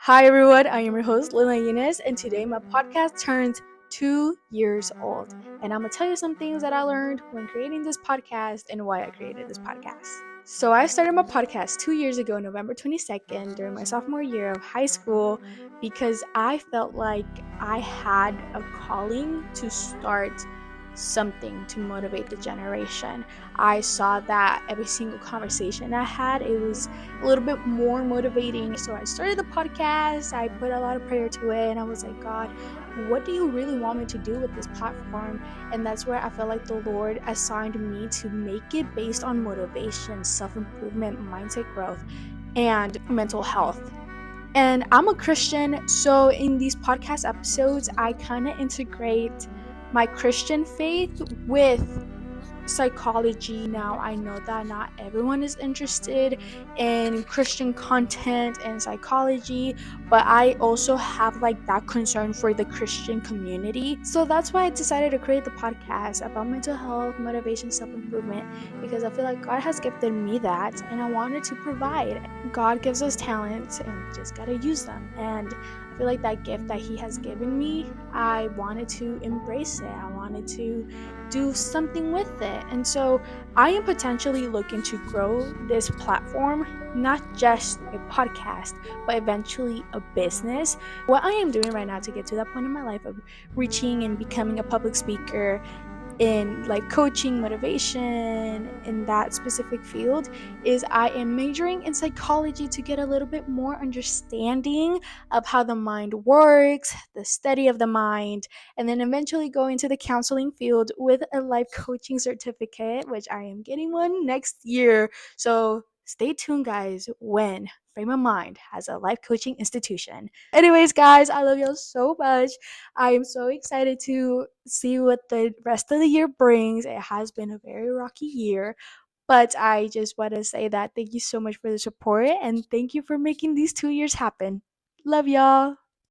Hi everyone, I am your host Lila Eunice, and today my podcast turns 2 years old. And I'm gonna tell you some things that I learned when creating this podcast and why I created this podcast. So I started my podcast 2 years ago, November 22nd, during my sophomore year of high school, because I felt like I had a calling to start something to motivate the generation. I saw that every single conversation I had, it was a little bit more motivating. So I started the podcast, I put a lot of prayer to it, and I was like, God, what do you really want me to do with this platform? And that's where I felt like the Lord assigned me to make it based on motivation, self-improvement, mindset growth, and mental health. And I'm a Christian, so in these podcast episodes, I kind of integrate my Christian faith with psychology. Now, I know that not everyone is interested in Christian content and psychology, but I also have like that concern for the Christian community. So that's why I decided to create the podcast about mental health, motivation, self-improvement, because I feel like God has gifted me that and I wanted to provide. God gives us talents and we just got to use them. And I feel like that gift that he has given me, I wanted to embrace it. I wanted to do something with it. And so I am potentially looking to grow this platform, not just a podcast, but eventually a business. What I am doing right now to get to that point in my life of reaching and becoming a public speaker in like coaching, motivation in that specific field is I am majoring in psychology to get a little bit more understanding of how the mind works, the study of the mind, and then eventually go into the counseling field with a life coaching certificate, which I am getting one next year. So stay tuned, guys, when Frame of Mind has a life coaching institution. Anyways, guys, I love y'all so much. I am so excited to see what the rest of the year brings. It has been a very rocky year, but I just want to say that thank you so much for the support and thank you for making these 2 years happen. Love y'all.